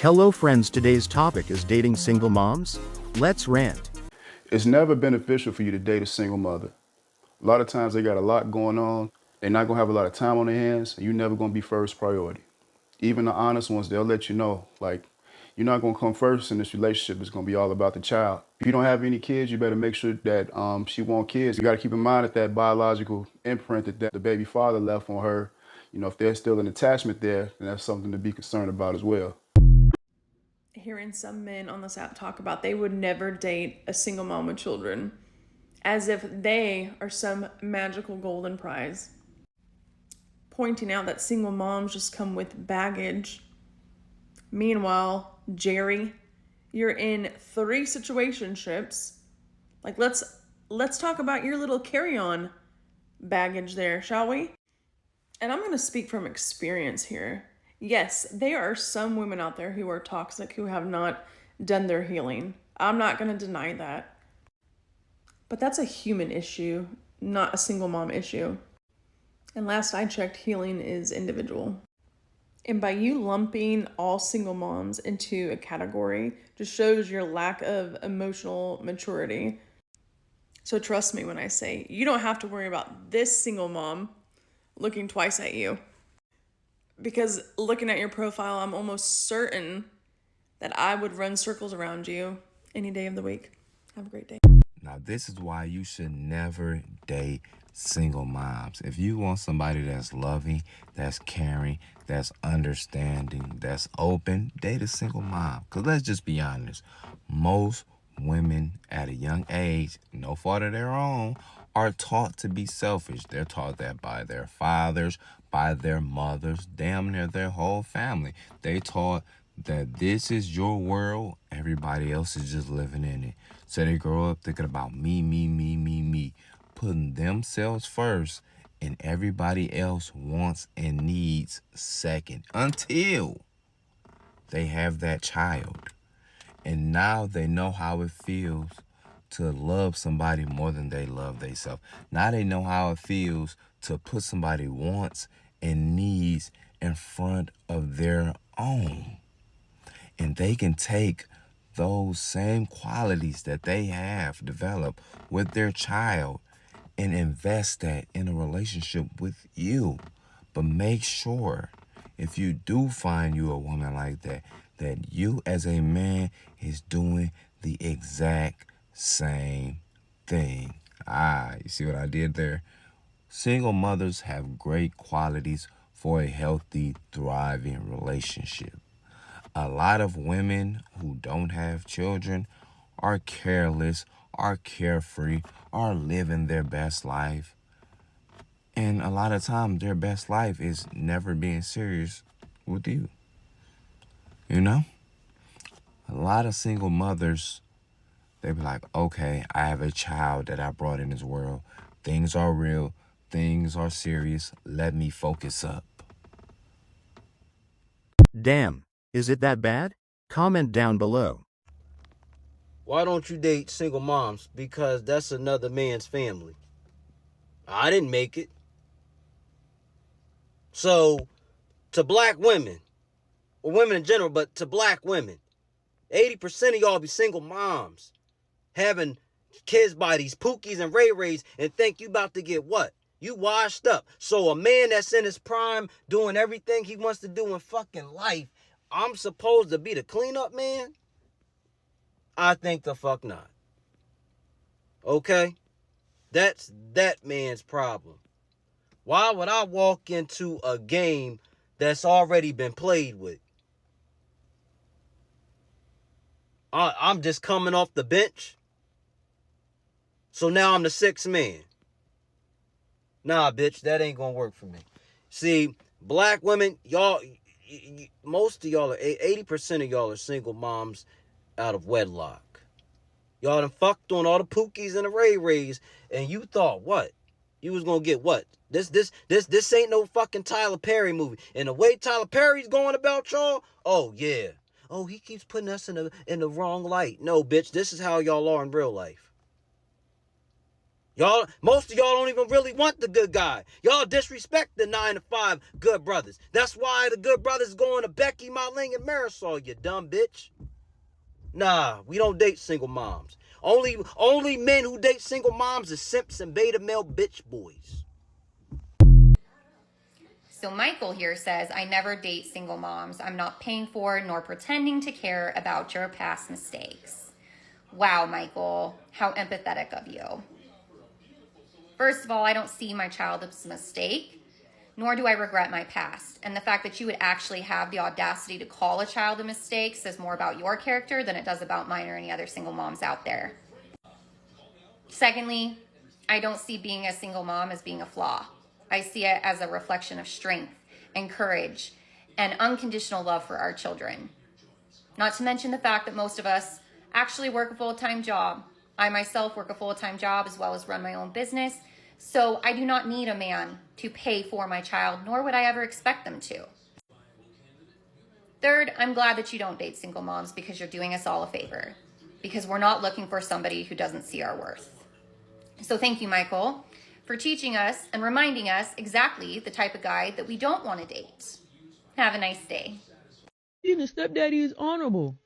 Hello friends, today's topic is dating single moms. Let's rant. It's never beneficial for you to date a single mother. A lot of times they got a lot going on. They're not gonna have a lot of time on their hands, and you're never gonna be first priority. Even the honest ones, they'll let you know, like, you're not gonna come first in this relationship. It's gonna be all about the child. If you don't have any kids, you better make sure that she wants kids. You gotta keep in mind that biological imprint that the baby father left on her, if there's still an attachment there, then that's something to be concerned about as well. Hearing some men on this app talk about they would never date a single mom with children, as if they are some magical golden prize, pointing out that single moms just come with baggage. Meanwhile, Jerry, you're in 3 situationships. Like let's talk about your little carry-on baggage there, shall we? And I'm going to speak from experience here. Yes, there are some women out there who are toxic who have not done their healing. I'm not going to deny that. But that's a human issue, not a single mom issue. And last I checked, healing is individual. And by you lumping all single moms into a category just shows your lack of emotional maturity. So trust me when I say you don't have to worry about this single mom looking twice at you. Because looking at your profile, I'm almost certain that I would run circles around you any day of the week. Have a great day. Now, this is why you should never date single moms. If you want somebody that's loving, that's caring, that's understanding, that's open, date a single mom. Because let's just be honest, most women at a young age, no fault of their own, are taught to be selfish. They're taught that by their fathers, by their mothers, damn near their whole family. They taught that this is your world, everybody else is just living in it. So they grow up thinking about me, putting themselves first, and everybody else wants and needs second until they have that child. And now they know how it feels to love somebody more than they love themselves. Now they know how it feels to put somebody wants and needs in front of their own. And they can take those same qualities that they have developed with their child and invest that in a relationship with you. But make sure, if you do find you a woman like that, that you as a man is doing the exact same thing. You see what I did there? Single mothers have great qualities for a healthy, thriving relationship. A lot of women who don't have children are careless, are carefree, are living their best life. And a lot of times their best life is never being serious with you. You know? A lot of single mothers, they be like, okay, I have a child that I brought in this world. Things are real. Things are serious. Let me focus up. Damn, is it that bad? Comment down below. Why don't you date single moms? Because that's another man's family. I didn't make it. So, to black women, or women in general, but to black women, 80% of y'all be single moms, having kids by these Pookies and Ray Rays, and think you about to get what? You washed up. So a man that's in his prime, doing everything he wants to do in fucking life, I'm supposed to be the cleanup man? I think the fuck not. Okay? That's that man's problem. Why would I walk into a game that's already been played with? I'm just coming off the bench. So now I'm the sixth man. Nah, bitch, that ain't gonna work for me. See, black women, y'all, most of y'all, 80% of y'all are single moms out of wedlock. Y'all done fucked on all the Pookies and the Ray Rays, and you thought what? You was gonna get what? This ain't no fucking Tyler Perry movie. And the way Tyler Perry's going about y'all, oh yeah. Oh, he keeps putting us in the wrong light. No, bitch, this is how y'all are in real life. Most of y'all don't even really want the good guy. Y'all disrespect the 9 to 5 good brothers. That's why the good brothers going to Becky, Marlene, and Marisol, you dumb bitch. Nah, we don't date single moms. Only men who date single moms is simps and beta male bitch boys. So Michael here says, I never date single moms. I'm not paying for nor pretending to care about your past mistakes. Wow, Michael, how empathetic of you. First of all, I don't see my child as a mistake, nor do I regret my past. And the fact that you would actually have the audacity to call a child a mistake says more about your character than it does about mine or any other single moms out there. Secondly, I don't see being a single mom as being a flaw. I see it as a reflection of strength and courage and unconditional love for our children. Not to mention the fact that most of us actually work a full-time job. I myself work a full-time job as well as run my own business. So I do not need a man to pay for my child, nor would I ever expect them to. Third, I'm glad that you don't date single moms because you're doing us all a favor, because we're not looking for somebody who doesn't see our worth. So thank you, Michael, for teaching us and reminding us exactly the type of guy that we don't want to date. Have a nice day. Being a stepdaddy is honorable.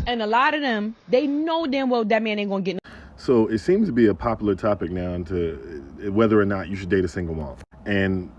And a lot of them, they know damn well that man ain't gonna get no. So it seems to be a popular topic now into whether or not you should date a single mom. And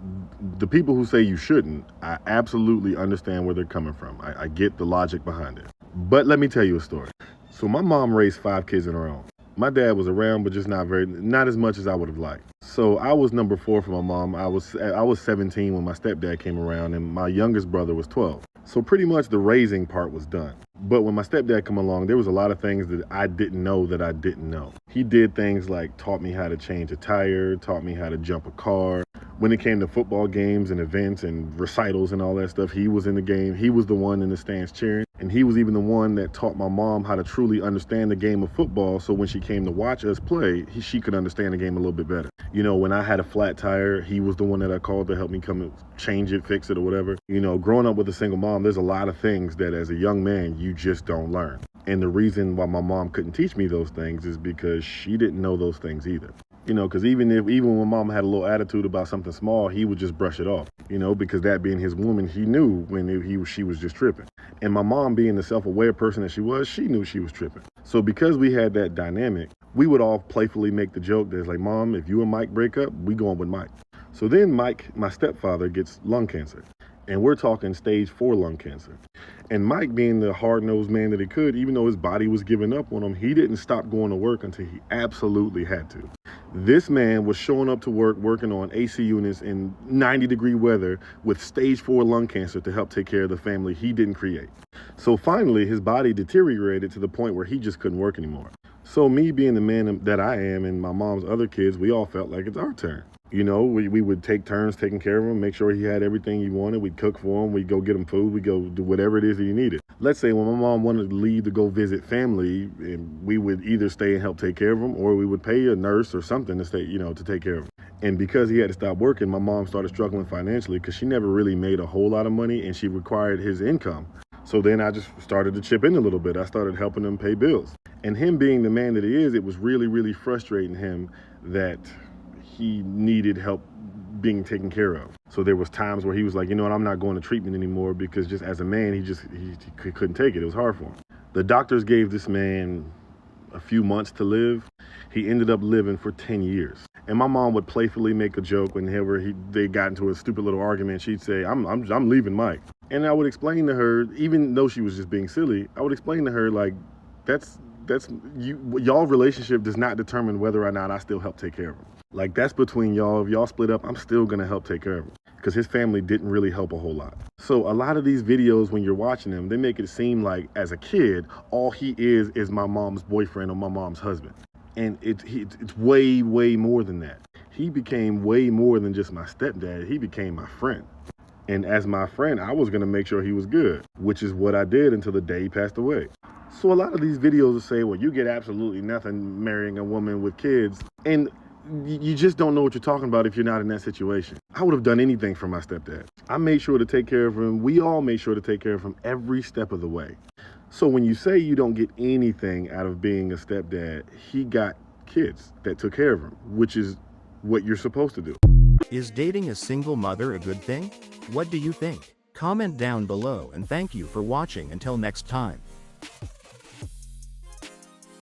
the people who say you shouldn't, I absolutely understand where they're coming from. I get the logic behind it. But let me tell you a story. So my mom raised 5 kids on her own. My dad was around, but just not as much as I would have liked. So I was number 4 for my mom. I was 17 when my stepdad came around, and my youngest brother was 12. So pretty much the raising part was done. But when my stepdad came along, there was a lot of things that I didn't know that I didn't know. He did things like taught me how to change a tire, taught me how to jump a car. When it came to football games and events and recitals and all that stuff, he was in the game. He was the one in the stands cheering. And he was even the one that taught my mom how to truly understand the game of football. So when she came to watch us play, she could understand the game a little bit better. You know, when I had a flat tire, he was the one that I called to help me come and change it, fix it, or whatever. You know, growing up with a single mom, there's a lot of things that as a young man, you just don't learn. And the reason why my mom couldn't teach me those things is because she didn't know those things either. You know, because even when mom had a little attitude about something small, he would just brush it off, you know, because that being his woman, he knew when she was just tripping. And my mom being the self-aware person that she knew she was tripping. So because we had that dynamic, we would all playfully make the joke that's like, Mom, if you and Mike break up, we going with Mike. So then Mike, my stepfather, gets lung cancer. And we're talking stage 4 lung cancer. And Mike, being the hard-nosed man that he could, even though his body was giving up on him, he didn't stop going to work until he absolutely had to. This man was showing up to work, working on AC units in 90-degree weather with stage 4 lung cancer to help take care of the family he didn't create. So finally, his body deteriorated to the point where he just couldn't work anymore. So me being the man that I am and my mom's other kids, we all felt like it's our turn. You know, we would take turns taking care of him, make sure he had everything he wanted. We'd cook for him. We'd go get him food. We'd go do whatever it is that he needed. Let's say when my mom wanted to leave to go visit family, and we would either stay and help take care of him, or we would pay a nurse or something to stay, to take care of him. And because he had to stop working, my mom started struggling financially because she never really made a whole lot of money and she required his income. So then I just started to chip in a little bit. I started helping him pay bills. And him being the man that he is, it was really, really frustrating him that he needed help being taken care of. So there was times where he was like, you know what, I'm not going to treatment anymore because just as a man, he couldn't take it. It was hard for him. The doctors gave this man a few months to live. He ended up living for 10 years. And my mom would playfully make a joke whenever they got into a stupid little argument. She'd say, I'm leaving Mike. And I would explain to her, even though she was just being silly, I would explain to her, like, y'all relationship does not determine whether or not I still help take care of him. Like, that's between y'all. If y'all split up, I'm still gonna help take care of him because his family didn't really help a whole lot. So a lot of these videos, when you're watching them, they make it seem like as a kid, all he is my mom's boyfriend or my mom's husband. And it's way, way more than that. He became way more than just my stepdad. He became my friend. And as my friend, I was gonna make sure he was good, which is what I did until the day he passed away. So a lot of these videos will say, well, you get absolutely nothing marrying a woman with kids. And you just don't know what you're talking about if you're not in that situation. I would have done anything for my stepdad. I made sure to take care of him. We all made sure to take care of him every step of the way. So when you say you don't get anything out of being a stepdad, he got kids that took care of him, which is what you're supposed to do. Is dating a single mother a good thing? What do you think? Comment down below and thank you for watching until next time.